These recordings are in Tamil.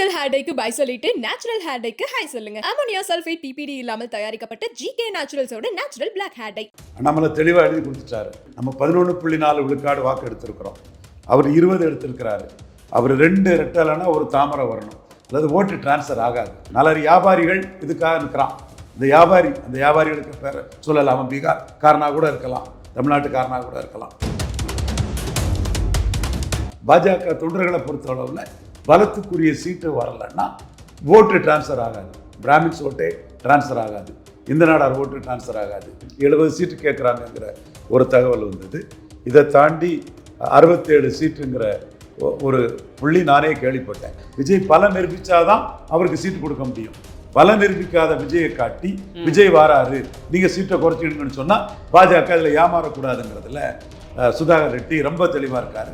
கெமிக்கல் ஹேர் டைக்கு பை சொல்லிட்டு நேச்சுரல் ஹேர் டைக்கு ஹை சொல்லுங்க. அமோனியா சல்ஃபேட் பிபிடி இல்லாமல் தயாரிக்கப்பட்ட ஜிகே நேச்சுரல்ஸோட நேச்சுரல் பிளாக் ஹேர் டை. நம்மளை தெளிவாக எழுதி கொடுத்துட்டாரு. நம்ம 11.4 விழுக்காடு வாக்கு எடுத்திருக்கிறோம். அவர் 20 எடுத்திருக்கிறாரு. அவர் 2 ரெட்டலைன்னா ஒரு தாமரை வரணும், அதாவது ஓட்டு டிரான்ஸ்ஃபர் ஆகாது. நல்ல வியாபாரிகள் இதுக்காக இருக்கிறான். அந்த வியாபாரிகளுக்கு பேர சொல்லலாம். அவன் பீகார் காரனாக கூட இருக்கலாம், தமிழ்நாட்டுக்காரனாக கூட இருக்கலாம். பாஜக தொண்டர்களை பொறுத்தளவில் பலத்துக்குரிய சீட்டு வரலைன்னா ஓட்டு டிரான்ஸ்ஃபர் ஆகாது. பிராமின்ஸ் ஓட்டே டிரான்ஸ்ஃபர் ஆகாது, இந்த நாடார் ஓட்டு டிரான்ஸ்ஃபர் ஆகாது. 70 சீட்டு கேட்குறாங்கங்கிற ஒரு தகவல் வந்தது. இதை தாண்டி 67 சீட்டுங்கிற ஒரு புள்ளி நானே கேள்விப்பட்டேன். விஜய் பலம் நிரூபித்தாதான் அவருக்கு சீட்டு கொடுக்க முடியும். பலம் நிரூபிக்காத விஜயை காட்டி விஜய் வாராரு, நீங்கள் சீட்டை குறைச்சிடுங்கன்னு சொன்னால் பாஜக அதில் ஏமாறக்கூடாதுங்கிறதுல சுதாகர் ரெட்டி ரொம்ப தெளிவாக இருக்கார்.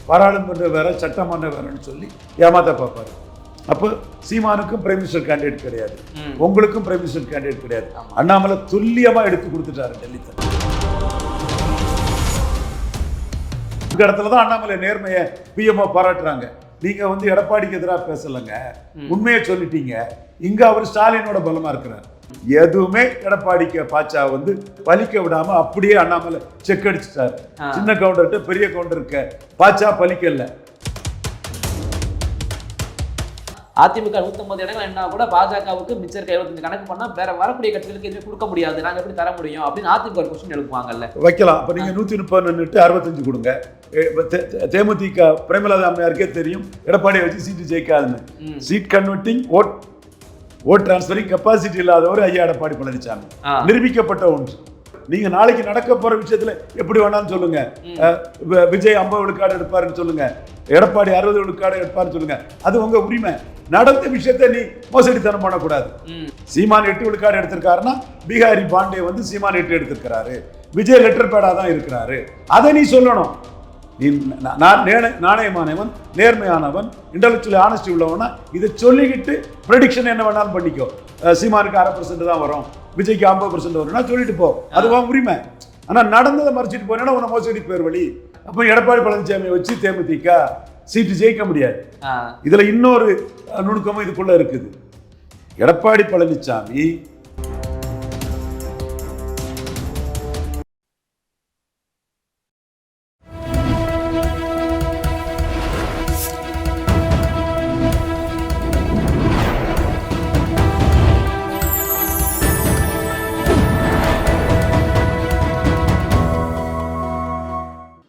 பாராளுமன்றம் வேற, சட்டமன்றம் வேறன்னு சொல்லி ஏமாத்த பார்ப்பாரு. அப்போ சீமானுக்கும் பிரைம் மினிஸ்டர் கேண்டிடேட் கிடையாது, உங்களுக்கும் பிரைம் மினிஸ்டர் கேண்டிடேட் கிடையாது. அண்ணாமலை துல்லியமாக எடுத்து கொடுத்துட்டாரு டெல்லி. இந்த இடத்துல தான் அண்ணாமலை நேர்மையை பிஎம்ஓ பாராட்டுறாங்க. நீங்க எடப்பாடிக்கு எதிராக பேசலைங்க, உண்மையை சொல்லிட்டீங்க. இங்க அவர் ஸ்டாலினோட பலமா இருக்கிறார். எதுவுமே எடப்பாடிக்கு பாச்சா பலிக்க விடாம அப்படியே அண்ணாமலை செக் அடிச்சுட்டாரு. சின்ன கவுண்டர்கிட்ட பெரிய கவுண்டருக்கு பாச்சா பலிக்கல. அதிமுக 150 இடங்கள் என்ன கூட பாஜகவுக்கு மிச்சம் இருக்க 75 கணக்கு பண்ணா வேற வரக்கூடிய கட்சிகளுக்கு எதுவும் கொடுக்க முடியாது, நாங்க எப்படி தர முடியும் அப்படின்னு அதிமுக ஒரு கொஸ்டின் எழுப்புவாங்கல்ல. வைக்கலாம். அப்ப நீங்க 130 65 கொடுங்க. தேமுதிக பிரேமலதா அம்மையாருக்கே தெரியும் எடப்பாடியை வச்சு சீட்டு ஜெயிக்காதுன்னு. Seat converting vote transferring capacity இல்லாதவர் ஐயா எடப்பாடி பழனிசாமி. நிரூபிக்கப்பட்ட ஒன்று. நீங்க நாளைக்கு நடக்க போற விஷயத்துல எப்படி வேணாலும் சொல்லுங்க. விஜய் 50 விழுக்காடு எடுப்பாருன்னு சொல்லுங்க, எடப்பாடி 60 விழுக்காடு எடுப்பாருன்னு சொல்லுங்க, அது உங்க உரிமை. நடந்த விஷயத்தை நீ மோசடித்தனம் பண்ணக்கூடாது. சீமான் 8 விழுக்காடு எடுத்திருக்காருன்னா பீகாரி பாண்டே சீமான் 8 எடுத்திருக்கிறாரு, விஜய் லெட்டர் பேடா தான் இருக்கிறாரு. அதை நீ சொல்லணும். நீ நாணயமானவன், நேர்மையானவன், இன்டெலெக்சுவல் ஆனஸ்டி உள்ளவனா இதை சொல்லிக்கிட்டு ப்ரெடிக்ஷன் என்ன வேணாலும் பண்ணிக்கோ. சீமானுக்கு 1/2% தான் வரும், விஜய்க்கு 50% வரும்னா சொல்லிட்டு போ, அதுவா உரிமை. ஆனால் நடந்ததை மறைச்சிட்டு போனேன்னா உன்னை மோசடி பேர் வழி. அப்போ எடப்பாடி பழனிசாமியை வச்சு தேமுதிக சீட்டு ஜெயிக்க முடியாது. இதுல இன்னொரு நுணுக்கமும் இதுக்குள்ள இருக்குது. எடப்பாடி பழனிசாமி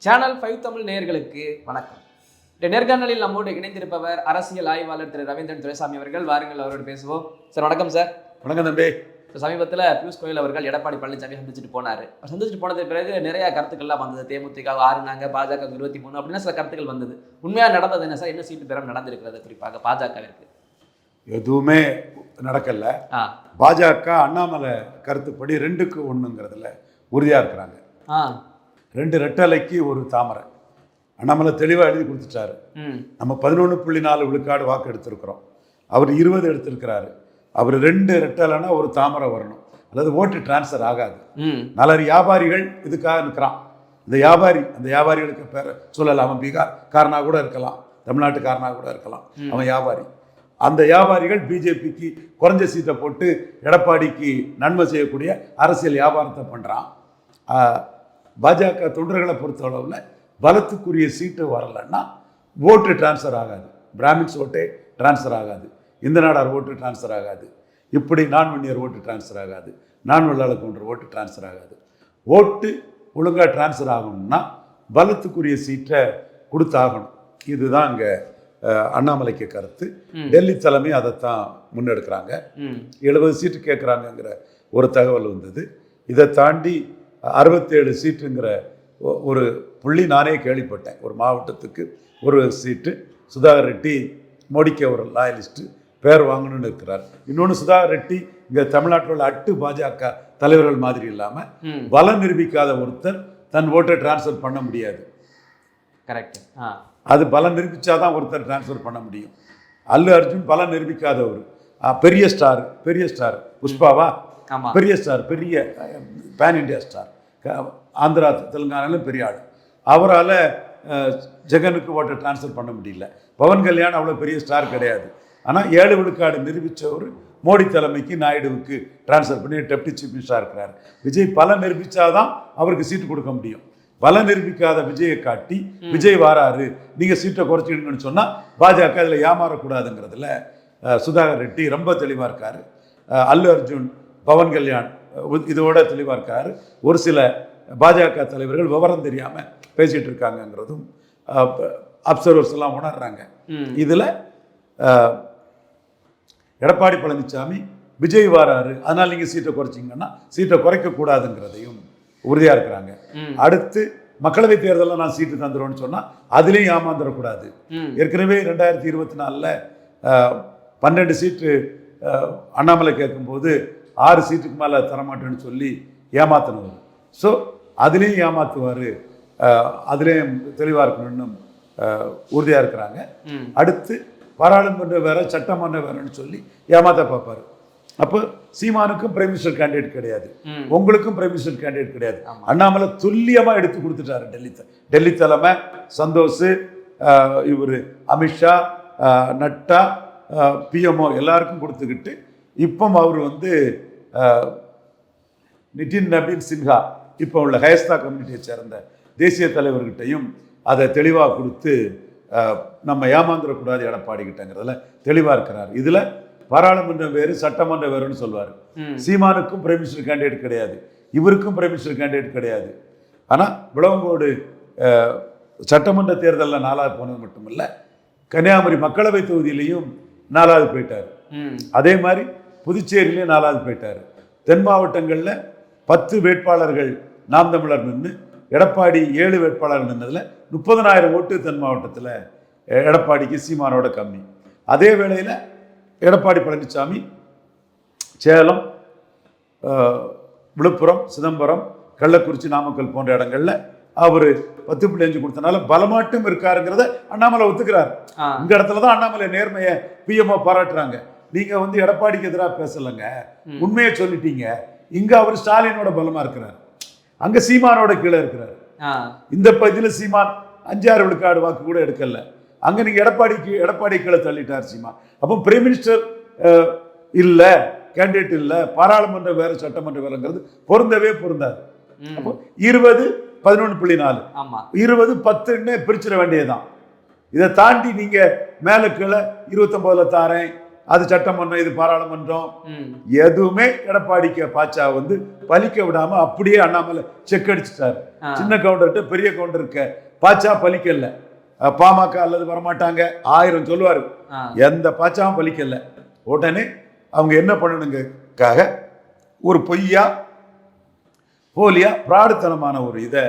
சேனல் 5 தமிழ் நேயர்களுக்கு வணக்கம். இந்த நேர்காணலில் நம்மோடு இணைந்திருப்பவர் அரசியல் ஆய்வாளர் திரு ரவீந்திரன் துரைசாமி அவர்கள். வாருங்கள், அவரோடு பேசுவோம். சார் வணக்கம். சார் வணக்கம் தம்பி. சமீபத்தில் பியூஷ் கோயல் அவர்கள் எடப்பாடி பழனிசாமி சந்திச்சுட்டு போனார். சந்திச்சுட்டு போனது பிறகு நிறைய கருத்துக்கள்லாம் வந்தது. தேமுதிக 6 பாஜக 23 அப்படின்னு சில கருத்துக்கள் வந்தது. உண்மையாக நடந்தது என்ன சார்? என்ன சீட்டு பெறம் நடந்திருக்கிறது குறிப்பாக பாஜகவிற்கு? எதுவுமே நடக்கல. பாஜக அண்ணாமலை கருத்துப்படி 2க்கு 1ங்கிறதுல உறுதியாக இருக்கிறாங்க. 2 ரெட்டலைக்கு ஒரு தாமரை. அண்ணாமலை தெளிவாக எழுதி கொடுத்துட்டாரு. நம்ம 11.4 விழுக்காடு வாக்கு எடுத்திருக்கிறோம். அவர் 20 எடுத்திருக்கிறாரு. அவர் 2 ரெட்டலைன்னா ஒரு தாமரை வரணும், அதாவது ஓட்டு டிரான்ஸ்ஃபர் ஆகாது. நல்ல வியாபாரிகள் இதுக்காக இருக்கிறான். அந்த வியாபாரிகளுக்கு பேர சொல்லலாம். அவன் பீகார் காரனாக கூட இருக்கலாம், தமிழ்நாட்டுக்காரனாக கூட இருக்கலாம். அவன் வியாபாரி. அந்த வியாபாரிகள் பிஜேபிக்கு குறைஞ்ச சீட்டை போட்டு எடப்பாடிக்கு நன்மை செய்யக்கூடிய அரசியல் வியாபாரத்தை பண்ணுறான். பாஜக தொண்டர்களை பொறுத்தளவில் பலத்துக்குரிய சீட்டு வரலைன்னா ஓட்டு டிரான்ஸ்ஃபர் ஆகாது. பிராமின்ஸ் ஓட்டே டிரான்ஸ்ஃபர் ஆகாது, இந்த நாடார் ஓட்டு டிரான்ஸ்ஃபர் ஆகாது, இப்படி நான் வன்னியர் ஓட்டு டிரான்ஸ்ஃபர் ஆகாது, நான் வெள்ளாள கவுண்டர் ஓட்டு டிரான்ஸ்ஃபர் ஆகாது. ஓட்டு ஒழுங்காக டிரான்ஸ்ஃபர் ஆகணும்னா பலத்துக்குரிய சீட்டை கொடுத்தாகணும். இதுதான் இங்கே அண்ணாமலைக்கு கருத்து. டெல்லி தலைமை அதைத்தான் முன்னெடுக்கிறாங்க. 70 சீட்டு கேட்குறாங்கங்கிற ஒரு தகவல் வந்தது. இதை தாண்டி 67 சீட்டுங்கிற ஒரு புள்ளி நானே கேள்விப்பட்டேன். ஒரு மாவட்டத்துக்கு ஒரு சீட்டு. சுதாகர் ரெட்டி மோடிக்கு ஒரு லாயலிஸ்ட்டு பேர் வாங்கணும்னு இருக்கிறார். இன்னொன்று, சுதாகர் ரெட்டி இங்கே தமிழ்நாட்டில் உள்ள 8 பாஜக தலைவர்கள் மாதிரி இல்லாமல் பலம் நிரூபிக்காத ஒருத்தர் தன் ஓட்டை டிரான்ஸ்ஃபர் பண்ண முடியாது. கரெக்ட். அது பலம் நிரூபித்தாதான் ஒருத்தர் டிரான்ஸ்ஃபர் பண்ண முடியும். அல்லு அர்ஜுன் பலம் நிரூபிக்காதவர். பெரிய ஸ்டார் புஷ்பாவா, பெரிய ஸ்டார், பெரிய பேன் இண்டியா ஸ்டார், ஆந்திரா தெலுங்கானாலும் பெரிய ஆள். அவரால் ஜெகனுக்கு ஓட்டை டிரான்ஸ்ஃபர் பண்ண முடியல. பவன் கல்யாண் அவ்வளோ பெரிய ஸ்டார் கிடையாது. ஆனால் 7 விழுக்காடு நிரூபித்தவர் மோடி தலைமைக்கு நாயுடுவுக்கு டிரான்ஸ்ஃபர் பண்ணி டெப்டி சீஃப் மினிஸ்டராக இருக்கிறார். விஜய் பல நிரூபித்தாதான் அவருக்கு சீட்டு கொடுக்க முடியும். பல நிரூபிக்காத விஜயை காட்டி விஜய் வாராரு, நீங்கள் சீட்டை குறைச்சிடுங்கன்னு சொன்னால் பாஜக அதில் ஏமாறக்கூடாதுங்கிறதுல சுதாகர் ரெட்டி ரொம்ப தெளிவாக இருக்கார். அல்லு அர்ஜுன், பவன் கல்யாண் இதோட தெளிவாக இருக்கார். ஒரு சில பாஜக தலைவர்கள் விவரம் தெரியாமல் பேசிகிட்டு இருக்காங்கங்கிறதும் அப்சர்வர்ஸ் எல்லாம் உணர்றாங்க. இதில் எடப்பாடி பழனிசாமி விஜய் வாராரு, அதனால் நீங்கள் சீட்டை குறைச்சிங்கன்னா சீட்டை குறைக்கக்கூடாதுங்கிறதையும் உறுதியாக இருக்கிறாங்க. அடுத்து மக்களவை தேர்தலில் நான் சீட்டு தந்துடுவேன்னு சொன்னால் அதுலேயும் ஏமாந்துடக்கூடாது. ஏற்கனவே 2024 12 சீட்டு அண்ணாமலை கேட்கும்போது 6 சீட்டுக்கு மேலே தரமாட்டேன்னு சொல்லி ஏமாத்தினவர். ஸோ அதுலேயும் ஏமாத்துவார், அதுலேயும் தெளிவாக இருக்கணும்னு உறுதியாக இருக்கிறாங்க. அடுத்து பாராளுமன்ற வேற சட்டமன்றம் வேறன்னு சொல்லி ஏமாத்த பார்ப்பாரு. அப்போ சீமானுக்கும் பிரைம் மினிஸ்டர் கேண்டிடேட் கிடையாது, உங்களுக்கும் பிரைம் மினிஸ்டர் கேண்டிடேட் கிடையாது. அண்ணாமலை துல்லியமாக எடுத்து கொடுத்துட்டாரு. டெல்லி தலைமை சந்தோஷ், இவர் அமித்ஷா, நட்டா, பிஎம்ஓ எல்லாருக்கும் கொடுத்துக்கிட்டு இப்போ அவர் வந்து நிதின் நபீன் சின்ஹா இப்போ உள்ள ஹயஸ்தா கம்யூனிட்டியை சேர்ந்த தேசிய தலைவர்கிட்டையும் அதை தெளிவாக கொடுத்து நம்ம ஏமாந்துடக்கூடாது எடப்பாடி கிட்டங்கிறதுல தெளிவாக இருக்கிறார். இதில் பாராளுமன்றம் வேறு சட்டமன்றம் வேறுன்னு சொல்வார். சீமானுக்கும் பிரைம் மினிஸ்டர் கேண்டிடேட் கிடையாது, இவருக்கும் பிரைம் மினிஸ்டர் கேண்டிடேட் கிடையாது. ஆனால் விளவங்கோடு சட்டமன்ற தேர்தலில் 4வது போனது மட்டுமில்ல, கன்னியாகுமரி மக்களவை தொகுதியிலையும் 4வது போயிட்டார். அதே மாதிரி புதுச்சேரியிலையும் 4வது போயிட்டார். தென் மாவட்டங்களில் 10 வேட்பாளர்கள் நாம் தமிழர் நின்று எடப்பாடி 7 வேட்பாளர்கள் நின்றதில் 30,000 ஓட்டு தென் மாவட்டத்தில் எடப்பாடிக்கு சீமானோட கம்மி. அதே வேளையில் எடப்பாடி பழனிசாமி சேலம், விழுப்புரம், சிதம்பரம், கள்ளக்குறிச்சி, நாமக்கல் போன்ற இடங்கள்ல அவர் 10.5 கொடுத்தனால பலமாட்டும் இருக்காருங்கிறத அண்ணாமலை ஒத்துக்கிறார். இந்த இடத்துல தான் அண்ணாமலை நேர்மையை பிஎம்ஓ பாராட்டுறாங்க. நீங்க வந்து எடப்பாடிக்கு எதிராக பேசலைங்க, உண்மையை சொல்லிட்டீங்க. இங்க அவர் ஸ்டாலினோட பலமா இருக்கிறார், அங்க சீமானோட கீழே இருக்கிறார். இந்த பகுதியில் சீமான் 5-6 விழுக்காடு வாக்கு கூட எடுக்கல, அங்க நீங்க எடப்பாடி கீழே தள்ளிட்டார் சீமான். அப்போ பிரைம் மினிஸ்டர் இல்ல, கேண்டிடேட் இல்ல, பாராளுமன்றம் வேற சட்டமன்றம் வேறங்கிறது பொருந்தவே பொருந்தாது. அப்போ 20-11.4 20-10 பிரிச்சிட வேண்டியதுதான். இதை தாண்டி நீங்க மேல கீழே 29ல தாரேன், அது சட்டமன்றம், இது பாராளுமன்றம், எதுவுமே எடப்பாடிக்கு பாச்சா வந்து பலிக்க விடாம அப்படியே அண்ணாமலை செக் அடிச்சுட்டாரு. சின்ன கவுண்டர்கிட்ட பெரிய கவுண்டருக்கு பாச்சா பலிக்கல. பாமக அல்லது வரமாட்டாங்க 1000 சொல்லுவாரு, எந்த பாச்சாவும் பலிக்கல. உடனே அவங்க என்ன பண்ணணுங்காக ஒரு பொய்யா போலியா பிராடுத்தனமான ஒரு இதை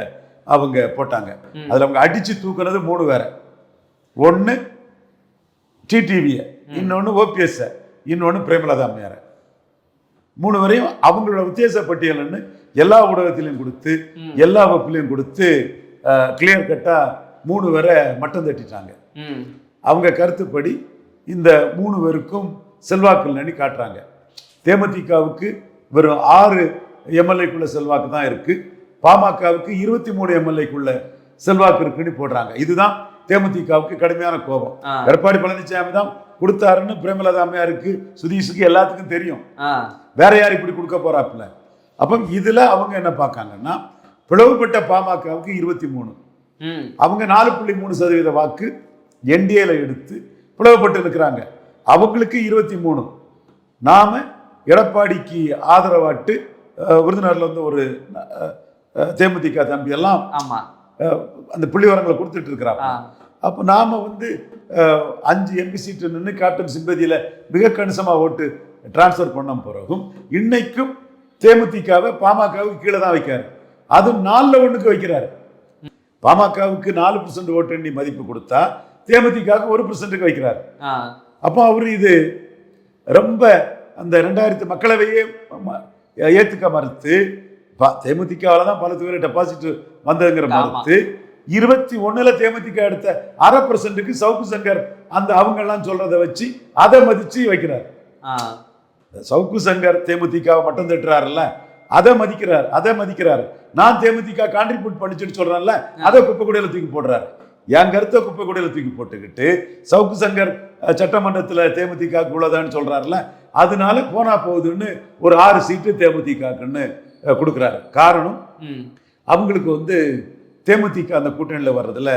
அவங்க போட்டாங்க. அதுல அவங்க அடிச்சு தூக்குனது 3 வேற. ஒன்னு டிடிவியை, இன்னொன்னு ஓபிஎஸ், இன்னொன்னு பிரேமலதா அம்மையார. 3 வரையும் அவங்களோட உத்தேச பட்டியல்னு எல்லா ஊடகத்திலையும் கொடுத்து எல்லா வகுப்புலையும் கொடுத்து கிளியர் கட்டா 3 வரை மட்டம் தட்டிட்டாங்க. அவங்க கருத்துப்படி இந்த 3 பேருக்கும் செல்வாக்கு இல்லைன்னு காட்டுறாங்க. தேமுதிகவுக்கு வெறும் 6 எம்எல்ஏக்குள்ள செல்வாக்கு தான் இருக்கு, பாமகவுக்கு 23 எம்எல்ஏக்குள்ள செல்வாக்கு இருக்குன்னு போடுறாங்க. இதுதான் தேமுதிகவுக்கு கடுமையான கோபம். எடப்பாடி பழனிசாமி தான் கொடுத்தாருன்னு பிரேமலதா அம்மையாருக்கு, சுதீஷுக்கு எல்லாத்துக்கும் தெரியும். வேற யார் இப்படி கொடுக்க போறாப்புல? அப்போ இதுல அவங்க என்ன பார்க்காங்கன்னா, பிளவுபட்ட பாமகவுக்கு 23, அவங்க 4.3% வாக்கு என்டிஏல எடுத்து பிளவுபட்டு இருக்கிறாங்க. அவங்களுக்கு 23. நாம எடப்பாடிக்கு ஆதரவாட்டு விருதுநகர்ல வந்து ஒரு தேமுதிக தம்பி எல்லாம் அந்த புள்ளிவரங்களை கொடுத்துட்டு இருக்கிறாங்க. அப்போ நாம வந்து 5 எம்பி சீட்டு நின்று கேப்டன் சிம்பதியில மிக கணிசமா ஓட்டு டிரான்ஸ்பர் பண்ண பிறகும் இன்னைக்கும் தேமுதிகவை பாமகவுக்கு கீழே தான் வைக்காரு. அது 4-1 வைக்கிறாரு. பாமகவுக்கு 4% ஓட்டு எண்ணி மதிப்பு கொடுத்தா தேமுதிகவுக்கு 1% வைக்கிறார். அப்போ அவரு இது ரொம்ப அந்த 2000 மக்களவையே ஏத்துக்க மறுத்து, தேமுதிகவால தான் பல தொகுதியில் டெபாசிட் வந்ததுங்கிற மறுத்து 21ல தேமுதிக எடுத்த 1/2%க்கு சவுக்கு சங்கர் அந்த அவங்க எல்லாம் சொல்றதை வச்சு அதை மதிச்சு வைக்கிறார். சவுக்கு சங்கர் தேமுதிக மட்டம் தட்டுறாருல்ல, அதை மதிக்கிறார். நான் தேமுதிக கான்ட்ரிபியூட் பண்ணிச்சுன்னு சொல்றேன்ல, அதை குப்பை கூடையில தூக்கி போடுறாரு. என் கருத்தை குப்பை கூடையில தூக்கி போட்டுக்கிட்டு சவுக்கு சங்கர் சட்டமன்றத்தில் தேமுதிக உள்ளதான்னு சொல்றாருல, அதனால போனா போகுதுன்னு ஒரு 6 சீட்டு தேமுதிகன்னு கொடுக்குறாரு. காரணம் அவங்களுக்கு வந்து தேமுதிக அந்த கூட்டணியில் வர்றதுல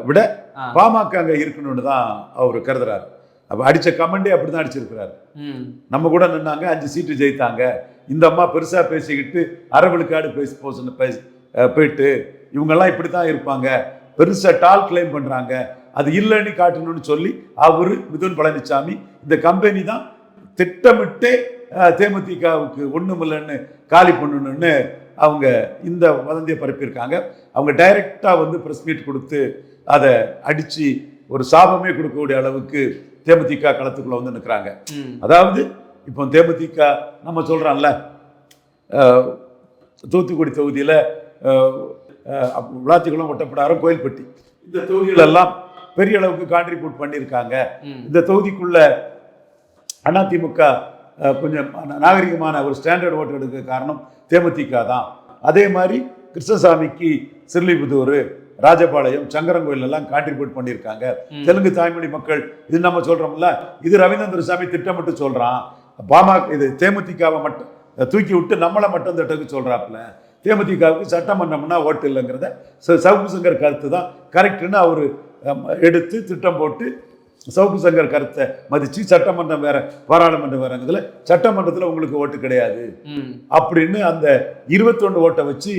விட பாமக அங்க இருக்கணும்னு தான் அவர் கருதுறாரு. அப்ப அடிச்ச கமெண்டே அப்படிதான் அடிச்சிருக்கிறாரு. நம்ம கூட நின்னாங்க, 5 சீட்டு ஜெயித்தாங்க, இந்த அம்மா பெருசா பேசிக்கிட்டு அரவலுக்காடு போயிட்டு இவங்கெல்லாம் இப்படித்தான் இருப்பாங்க, பெருசா டால் கிளைம் பண்றாங்க, அது இல்லைன்னு காட்டணும்னு சொல்லி அவரு மிதுன் பழனிசாமி இந்த கம்பெனி தான் திட்டமிட்டு தேமுதிகவுக்கு ஒண்ணுமில்லைன்னு காலி பண்ணணும்னு அவங்க இந்த வதந்தியை பரப்பியிருக்காங்க. அவங்க டைரக்டா வந்து பிரஸ் மீட் கொடுத்து அதை அடிச்சு ஒரு சாபமே கொடுக்கக்கூடிய அளவுக்கு தேமுதிக களத்துக்குள்ள வந்து நிற்கிறாங்க. அதாவது இப்போ தேமுதிக நம்ம சொல்றோம்ல, தூத்துக்குடி தொகுதியில விளாத்திக்குளம், ஒட்டப்பிடாரம், கோயில்பட்டி இந்த தொகுதிகள் எல்லாம் பெரிய அளவுக்கு கான்ட்ரிபியூட் பண்ணியிருக்காங்க. இந்த தொகுதிக்குள்ள அதிமுக கொஞ்சம் நாகரிகமான ஒரு ஸ்டாண்டர்ட் ஓட்டு எடுக்க காரணம் தேமுதிக தான். அதே மாதிரி கிருஷ்ணசாமிக்கு சிறுலிபுத்தூர், ராஜபாளையம், சங்கரங்கோயில் எல்லாம் கான்ட்ரிபியூட் பண்ணியிருக்காங்க. தெலுங்கு தாய்மொழி மக்கள், இது நம்ம சொல்றோம்ல, இது ரவீந்திர சாமி திட்டமிட்டு சொல்றான். பாமக இது தேமுதிகவை மட்டும் தூக்கி விட்டு நம்மளை மட்டும் திட்டக்கு சொல்றாப்புல. தேமுதிகவுக்கு சட்டமன்றம்னா ஓட்டு இல்லைங்கிறத சவுக்கு சங்கர் கருத்து தான் கரெக்டுன்னு அவர் எடுத்து திட்டம் போட்டு சவுக்கு சங்கர் கருத்தை மதிச்சு சட்டமன்றம் வேற பாராளுமன்றம் வேறங்கிறதுல சட்டமன்றத்தில் உங்களுக்கு ஓட்டு கிடையாது அப்படின்னு அந்த 21 ஓட்டை வச்சு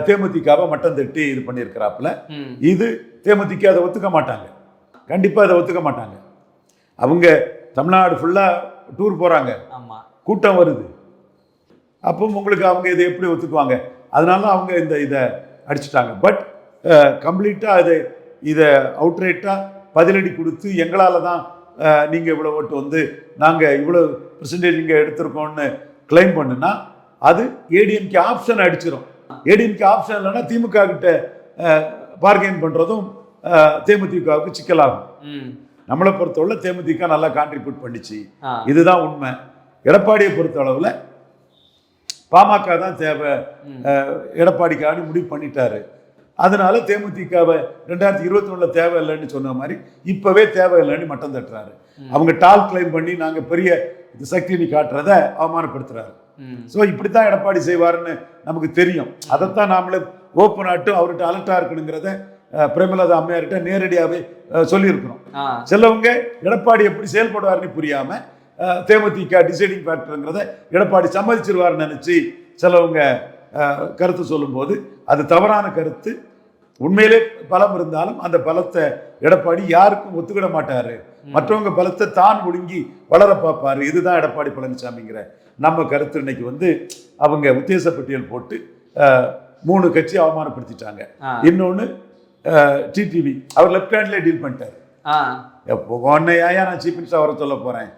தேமுதிகவை மட்டம் தட்டி இது பண்ணியிருக்கிறாப்புல. இது தேமுதிக அதை ஒத்துக்க மாட்டாங்க, கண்டிப்பா அதை ஒத்துக்க மாட்டாங்க. அவங்க தமிழ்நாடு ஃபுல்லா டூர் போறாங்க, கூட்டம் வருது, அப்போ உங்களுக்கு அவங்க இதை எப்படி ஒத்துக்குவாங்க? அதனால அவங்க இந்த இதை அடிச்சுட்டாங்க. பட் கம்ப்ளீட்டா இதை அவுட்ரைட்டா பதிலடி கொடுத்து எங்களால் தான் நீங்கள் இவ்வளோ ஓட்டு வந்து நாங்கள் இவ்வளோ பெர்சன்டேஜ் இங்கே எடுத்திருக்கோம்னு கிளைம் பண்ணுனா அது ஏடிஎம்கே ஆப்ஷன் அடிச்சிடும். ஏடிஎம்கே ஆப்ஷன் இல்லைன்னா திமுக கிட்ட பார்கெயின் பண்ணுறதும் தேமுதிகவுக்கு சிக்கலாகும். நம்மளை பொறுத்தவரை தேமுதிக நல்லா கான்ட்ரிபியூட் பண்ணிச்சு, இதுதான் உண்மை. எடப்பாடியை பொறுத்தளவில் பாமக தான் தேவை, எடப்பாடிக்காக முடிவு பண்ணிட்டாரு. அதனால தேமுதிகவை 2021 தேவையில்லைன்னு சொன்ன மாதிரி இப்பவே தேவையில்லைன்னு மட்டம் தட்டுறாரு. அவங்க டால் கிளைம் பண்ணி நாங்க பெரிய சக்தியை காட்டுறத அவமானப்படுத்துறாரு. ஸோ இப்படித்தான் எடப்பாடி செய்வாருன்னு நமக்கு தெரியும். அதைத்தான் நாமளே ஓப்பன் ஆட்டும் அவர்கிட்ட அலர்ட்டா இருக்கணுங்கிறத பிரேமலதா அம்மையார்கிட்ட நேரடியாகவே சொல்லியிருக்கிறோம். சிலவங்க எடப்பாடி எப்படி செயல்படுவாருன்னு புரியாம தேமுதிக டிசைடிங் ஃபேக்டருங்கிறத எடப்பாடி சம்மதிச்சிருவாருன்னு நினைச்சு சிலவங்க கருத்து சொல்லும்போது அது தவறான கருத்து. உண்மையிலே பலம் இருந்தாலும் அந்த பலத்தை எடப்பாடி யாருக்கும் ஒத்துக்கிட மாட்டாரு, மற்றவங்க பலத்தை தான் ஒழுங்கி வளர பார்ப்பாரு. இதுதான் எடப்பாடி பழனிசாமிங்கிற நம்ம கருத்து. இன்னைக்கு வந்து அவங்க உத்தேச பட்டியல் போட்டு 3 கட்சி அவமானப்படுத்திட்டாங்க. இன்னொன்னு டிடிவி அவர் லெப்ட் ஹேண்ட்ல டீல் பண்ணிட்டாரு. உன்னையா நான் சீஃப் மினிஸ்டர் வர சொல்ல போறேன்,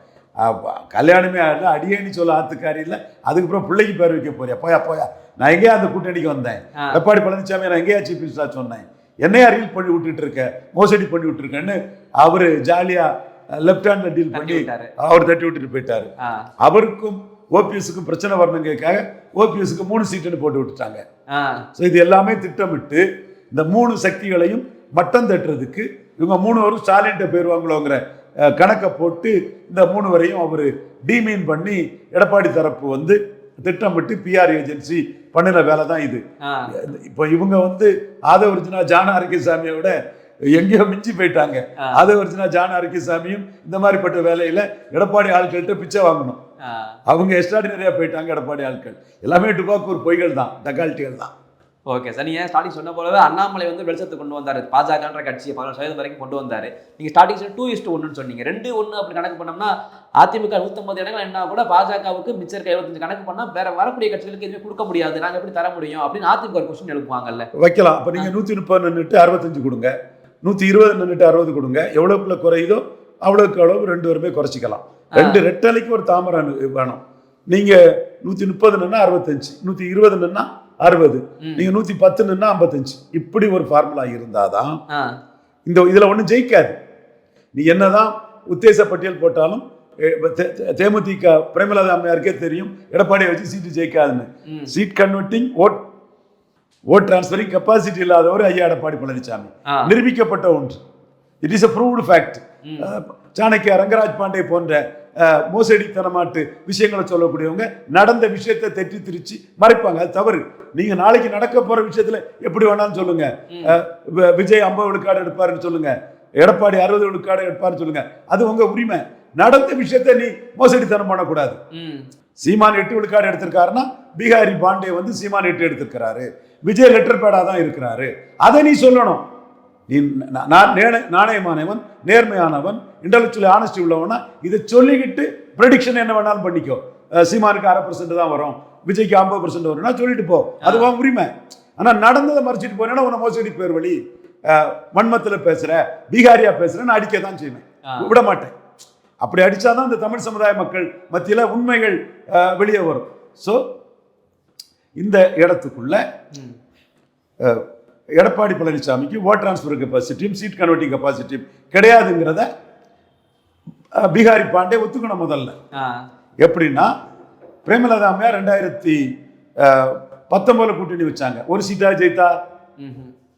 கல்யாணமே ஆகல, அடியேன்னு சொல்ல ஆத்துக்காரி இல்லை, அதுக்கப்புறம் பிள்ளைக்கு பேர் வைக்க போறியா, போயா போயா, நான் எங்கேயா அந்த கூட்டணிக்கு வந்தேன், எடப்பாடி பழனிசாமி நான் எங்கேயா சீஃப் மினிஸ்டர் சொன்னேன், என்னையா ரீல் பண்ணி விட்டுட்டு இருக்க, மோசடி பண்ணி விட்டுருக்கேன்னு அவரு ஜாலியா லெப்ட் ஹேண்ட்ல டீல் பண்ணி அவர் தட்டி விட்டுட்டு போயிட்டாரு. அவருக்கும் ஓபிஎஸ்க்கும் பிரச்சனை வரணுங்கிறதுக்காக ஓபிஎஸ்க்கு 3 சீட்டுன்னு போட்டு விட்டுட்டாங்க. ஸோ இது எல்லாமே திட்டமிட்டு இந்த 3 சக்திகளையும் மட்டம் தட்டுறதுக்கு இவங்க 3 வரும் ஸ்டாலின்ட்ட போயிருவாங்களோங்கிற கணக்கை போட்டு இந்த 3 வரையும் அவர் டிமீன் பண்ணி எடப்பாடி தரப்பு வந்து திட்டமிட்டு பிஆர் ஏஜென்சி பண்ணின வேலை தான் இது. இப்போ இவங்க வந்து ஆதவர்ஜுனா ஜான ஆரோக்கியசாமியோட எங்கேயோ மிஞ்சி போயிட்டாங்க. ஆதவர்ஜுனா ஜான ஆரோக்கியசாமியும் இந்த மாதிரிப்பட்ட வேலையில எடப்பாடி ஆட்கள்கிட்ட பிச்சை வாங்கணும். அவங்க எக்ஸ்ட்ராடினரியா போயிட்டாங்க. எடப்பாடி ஆட்கள் எல்லாமே டுபாக்கூர் பொய்கள் தான், டக்கால்ட்டிகள் தான். ஓகே சார், நீங்கள் ஸ்டார்டிங் சொன்ன போலவே அண்ணாமலை வந்து வெளிச்சத்தை கொண்டு வந்தார், பாஜகன்ற கட்சியை 15% வரைக்கும் கொண்டு வந்தார். நீங்கள் ஸ்டார்டிங் 2:1 சொன்னீங்க. 2:1 அப்படி கணக்கு பண்ணோம்னா அதிமுக 150 இடங்கள் என்ன கூட பாஜகவுக்கு மிச்சம் இருக்க 75 கணக்கு பண்ணால் வேற வரக்கூடிய கட்சிகளுக்கு எதுவுமே கொடுக்க முடியாது, நாங்கள் எப்படி தர முடியும் அப்படின்னு அதிமுக ஒரு கொஸ்டின் எழுப்புவாங்கல்ல. வைக்கலாம். அப்போ நீங்கள் 130 நின்றுட்டு 65 கொடுங்க, 120 நின்றுட்டு 60 கொடுங்க, எவ்வளோக்குள்ள குறையுதோ அவ்வளோக்கு அளவு 2 பேருமே குறைச்சிக்கலாம். 2 ரெட்டலைக்கு ஒரு தாமரை வேணும். நீங்கள் 130 நின்னா 65, 120 நின்னா 60, நீங்க 110 நின்னா 55, இப்படி ஒரு ஃபார்முலா இருந்தாதான் இந்த இதுல ஒண்ணும் ஜெயிக்காது. நீ என்னதான் உத்தேச பட்டியல் போட்டாலும் தேமுதிக பிரேமலதா அம்மையாருக்கே தெரியும் எடப்பாடியை வச்சு சீட்டு ஜெயிக்காதுன்னு. Seat converting vote transferring capacity இல்லாதவர் ஐயா எடப்பாடி பழனிசாமி, நிரூபிக்கப்பட்ட ஒன்று. It is a proved fact. Chanakya, Rangaraj Pandey போன்ற மோசடித்தனமாட்டு விஷயங்களை சொல்லக்கூடியவங்க நடந்த விஷயத்தை தெற்றி திருச்சி மறைப்பாங்க. அது தவறு. நீங்க நாளைக்கு நடக்க போற விஷயத்துல எப்படி வேணாலும் சொல்லுங்க. விஜய் 50 விழுக்காடு எடுப்பாருன்னு சொல்லுங்க, எடப்பாடி 60 விழுக்காடு எடுப்பாருன்னு சொல்லுங்க, அது உங்க உரிமை. நடந்த விஷயத்தை நீ மோசடித்தனம் பண்ணக்கூடாது. சீமான் 8 விழுக்காடு எடுத்திருக்காருன்னா பீகாரி பாண்டே வந்து சீமான் 8 எடுத்திருக்கிறாரு, விஜய் லெட்டர் பேடா தான் இருக்கிறாரு, அதை நீ சொல்லணும். நீ நாணயமானவன், நேர்மையானவன், இன்டெலக்சுவலி ஆனஸ்டி உள்ளவனா இதை சொல்லிக்கிட்டு ப்ரெடிக்ஷன் என்ன வேணாலும் பண்ணிக்கோ. சீமானுக்கு 1/2% தான் வரும், விஜய்க்கு 50% வரும்னா சொல்லிட்டு போ, அதுவா உரிமை. ஆனா நடந்ததை மறைச்சிட்டு போனா உன்னை மோசடி பேர் வழி, வன்மத்தில் பேசுற, பீகாரியா பேசுறேன்னு அடிக்க தான் செய்வேன், விட மாட்டேன். அப்படி அடிச்சாதான் இந்த தமிழ் சமுதாய மக்கள் மத்தியில் உண்மைகள் வெளியே வரும். ஸோ இந்த இடத்துக்குள்ள எடப்பாடி பழனிசாமிக்கு ஓட் டிரான்ஸ்ஃபர் கெப்பாசிட்டியும் சீட் கன்வெர்ட்டிங் கெப்பாசிட்டியும் கிடையாதுங்கிறத பீகாரி பாண்டே ஒத்துக்கணும். முதல்ல எப்படின்னா, பிரேமலதா அம்மையார் 2019 கூட்டணி வச்சாங்க, ஒரு சீட்டா ஜெயித்தா?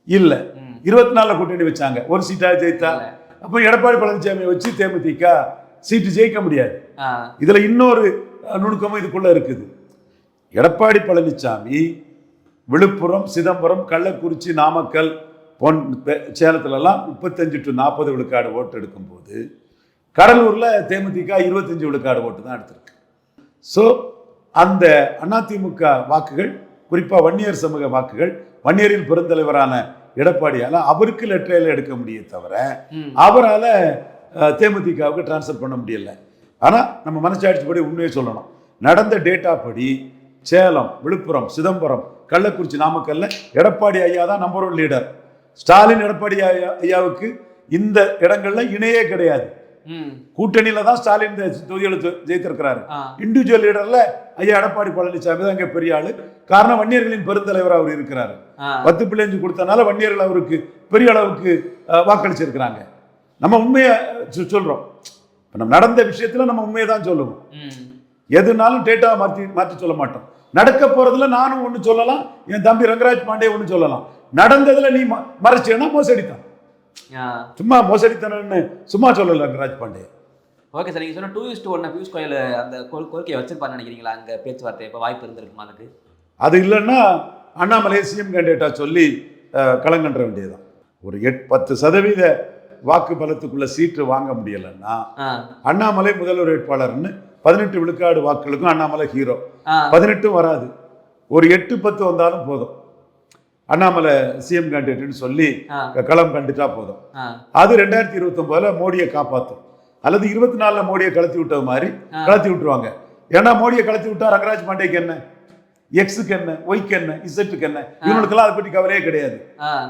இல்ல. 24 கூட்டணி வச்சாங்க, ஒரு சீட்டா ஜெயித்தா? அப்போ எடப்பாடி பழனிசாமியை வச்சு தேமுதிக சீட்டு ஜெயிக்க முடியாது. இதுல இன்னொரு நுணுக்கமும் இதுக்குள்ள இருக்குது. எடப்பாடி பழனிசாமி விழுப்புரம், சிதம்பரம், கள்ளக்குறிச்சி, நாமக்கல் சேலத்துலலாம் 35 to 40 விழுக்காடு ஓட்டு எடுக்கும் போது கடலூர்ல தேமுதிக 25 விழுக்காடு ஓட்டு தான் எடுத்திருக்கு. ஸோ அந்த அதிமுக வாக்குகள், குறிப்பா வன்னியர் சமூக வாக்குகள், வன்னியரின் பெருந்தலைவரான எடப்பாடியால அவருக்கு லெட்டரையில் எடுக்க முடியே தவிர அவரால் தேமுதிகவுக்கு டிரான்ஸ்ஃபர் பண்ண முடியல. ஆனா நம்ம மனசாட்சிப்படி உண்மையை சொல்லணும். நடந்த டேட்டா படி சேலம், விழுப்புரம், சிதம்பரம், கள்ளக்குறிச்சி, நாமக்கல்ல எடப்பாடி ஐயா தான் நம்பர் 1 லீடர். ஸ்டாலின் எடப்பாடி ஐயாவுக்கு இந்த இடங்கள்ல இணையே கிடையாது. கூட்டணியில தான் ஸ்டாலின் தொகுதிகளை ஜெயித்திருக்கிறாரு. இண்டிவிஜுவல் லீடர்ல ஐயா எடப்பாடி பழனிசாமி தான் இங்க பெரிய ஆளு. காரணம், வன்னியர்களின் பெருந்தலைவர் அவர் இருக்கிறாரு. 10 பிள்ளைஞ்சு கொடுத்தனால வன்னியர்கள் அவருக்கு பெரிய அளவுக்கு வாக்களிச்சிருக்கிறாங்க. நம்ம உண்மையை சொல்றோம். நம்ம நடந்த விஷயத்துல நம்ம உண்மையை தான் சொல்லுவோம். எதுனாலும் டேட்டா மாற்றி சொல்ல மாட்டோம். நடக்க போறதுல நானும் ஒண்ணு சொல்லலாம், என் தம்பி ரங்கராஜ் பாண்டே ஒண்ணு சொல்லலாம். நடந்ததுல நீ மறைச்சேன்னா மோசடித்தான். சும்மா மோசடித்தனன்னு சும்மா சொல்லல ரங்கராஜ் பாண்டே. ஓகே சார், நீங்க சொன்ன 2:1 பியூஷ் கோயல் அந்த கோரிக்கையை வச்சிருப்பான்னு நினைக்கிறீங்களா? அங்க பேச்சுவார்த்தை இப்போ வாய்ப்பு இருந்திருக்குமா அதுக்கு? அது இல்லைன்னா அண்ணாமலை சிஎம் கேண்டிடேட்டா சொல்லி களங்கன்ற வேண்டியதுதான். ஒரு 10% வாக்கு பலத்துக்குள்ள சீட்டு வாங்க முடியலன்னா அண்ணாமலை முதல்வர் வேட்பாளர்னு 18 விழுக்காடு வாக்குகளுக்கும் அண்ணாமலை ஹீரோ. 18 வராது, ஒரு 8-10 வந்தாலும் போதும். அண்ணாமலை சிஎம் கேண்டிடேட்னு சொல்லி களம் கண்டுட்டா போதும். அது 2029 மோடியை காப்பாற்றும். அல்லது 24 மோடியை கலத்தி விட்டது மாதிரி கலத்தி விட்டுருவாங்க. ஏன்னா மோடியை கலத்தி விட்டா ரங்கராஜ் பாண்டேக்கு என்ன, எக்ஸுக்கு என்ன, ஒய்க்கு என்ன, இசட்டுக்கு என்ன, இவனுக்கெல்லாம் அதை பற்றி கவலையே கிடையாது.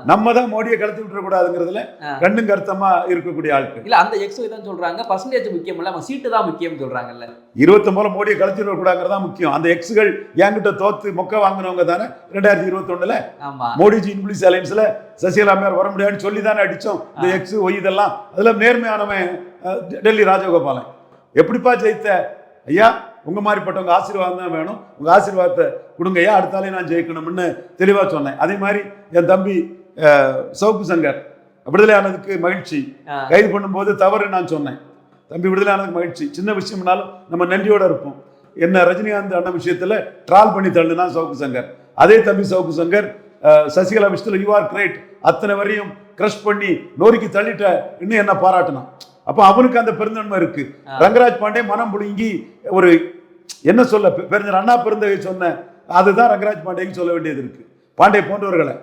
நம்ம தான் மோடியை கலத்தி விட்டுற கூடாதுங்கிறதுல கண்ணும் கருத்தமா இருக்கக்கூடிய ஆட்கள். இல்ல அந்த எக்ஸ் தான் சொல்றாங்க, பர்சன்டேஜ் முக்கியம் இல்ல, சீட்டு தான் முக்கியம் சொல்றாங்கல்ல. 29 மோடியை கலத்தி விட கூடாதுங்கிறதா முக்கியம். அந்த எக்ஸ்கள் என்கிட்ட தோத்து மொக்க வாங்கினவங்க தானே 2021 மோடிஜி இன்பிளிஸ் அலைன்ஸ்ல சசிகலா அம்மையார் வர முடியாதுன்னு சொல்லி தானே அடிச்சோம். இந்த எக்ஸ் ஒய் இதெல்லாம் அதுல நேர்மையானவன் டெல்லி ராஜகோபாலன். எப்படிப்பா ஜெயித்த ஐயா, உங்க மாதிரிப்பட்டவங்க ஆசீர்வாதம் தான் வேணும், உங்க ஆசீர்வாதத்தை கொடுங்க ஐயா, அடுத்தாலே நான் ஜெயிக்கணும்னு தெளிவா சொன்னேன். அதே மாதிரி என் தம்பி சவுக்கு சங்கர் விடுதலை ஆனதுக்கு மகிழ்ச்சி, கைது பண்ணும்போது தவறு நான் சொன்னேன். தம்பி விடுதலை ஆனதுக்கு மகிழ்ச்சி, சின்ன விஷயம்னாலும் நம்ம நன்றியோட இருப்போம். என்ன ரஜினிகாந்த் அண்ணன் விஷயத்துல ட்ரால் பண்ணி தள்ளுனா சவுக்கு சங்கர், அதே தம்பி சவுக்கு சங்கர் சசிகலா விஷயத்துல யூ ஆர் கிரேட் அத்தனை வரையும் கிரஷ் பண்ணி நோரிக்கு தள்ளிட்ட இன்னும் என்ன பாராட்டினான். அப்ப அவனுக்கு அந்த பெருந்தன்மை இருக்கு. ரங்கராஜ் பாண்டே மனம் புழுங்கி ஒரு என்ன சொல்ல பெருந்தர் அண்ணா பெருந்தகை சொன்ன அதுதான் ரங்கராஜ் பாண்டேக்கு சொல்ல வேண்டியது இருக்கு. பாண்டே போன்றவர்களை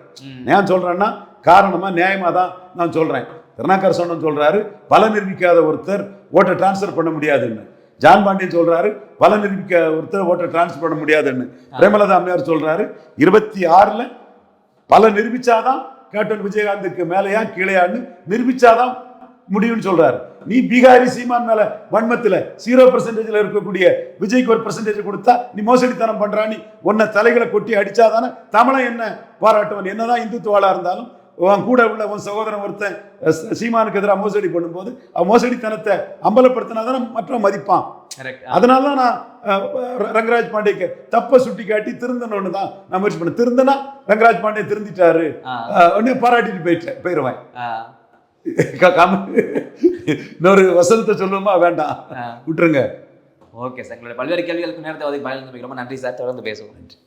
நான் சொல்றேன்னா காரணமா நியாயமா தான் நான் சொல்றேன். திருநாக்கர் சொன்னன்னு சொல்றாரு, பல நிரூபிக்காத ஒருத்தர் ஓட்டை டிரான்ஸ்பர் பண்ண முடியாதுன்னு. ஜான் பாண்டியன் சொல்றாரு, பல நிரூபிக்காத ஒருத்தர் ஓட்டை டிரான்ஸ்பர் பண்ண முடியாதுன்னு. பிரேமலதா அம்மையார் சொல்றாரு, 26ல் பல நிரூபிச்சாதான் கேப்டன் விஜயகாந்துக்கு மேலையா கீழையான்னு நிரூபிச்சாதான் முடியும்னு சொல்றாரு. நீ பீகாரி சீமான் மேல வன்மத்துல 0% இருக்கக்கூடிய விஜய்க்கு ஒரு % கொடுத்தா நீ மோசடித்தனம் பண்றான்னு உன்னை தலைகளை கொட்டி அடிச்சாதானே தமிழன் என்ன பாராட்டுவன். என்னதான் இந்துத்துவாளா இருந்தாலும் உன் கூட உள்ள உன் சகோதரன் ஒருத்தன் சீமானுக்கு எதிராக மோசடி பண்ணும்போது மோசடித்தனத்தை அம்பலப்படுத்தினாதானே மற்ற மதிப்பான். அதனாலதான் நான் ரங்கராஜ் பாண்டேக்கு தப்ப சுட்டி காட்டி திருந்தணும்னு தான் நான் முயற்சி பண்ண. திருந்தனா ரங்கராஜ் பாண்டே திருந்திட்டாரு பாராட்டிட்டு போயிடுவேன். இன்னொரு வசனத்தை சொல்லுமா வேண்டாம், விட்டுருங்க. ஓகே சார், எங்களுடைய பல்வேறு கேள்விகளுக்கு நேரத்தை ஒதுக்கி பதில் ரொம்ப நன்றி சார். தொடர்ந்து பேசுவோம். நன்றி.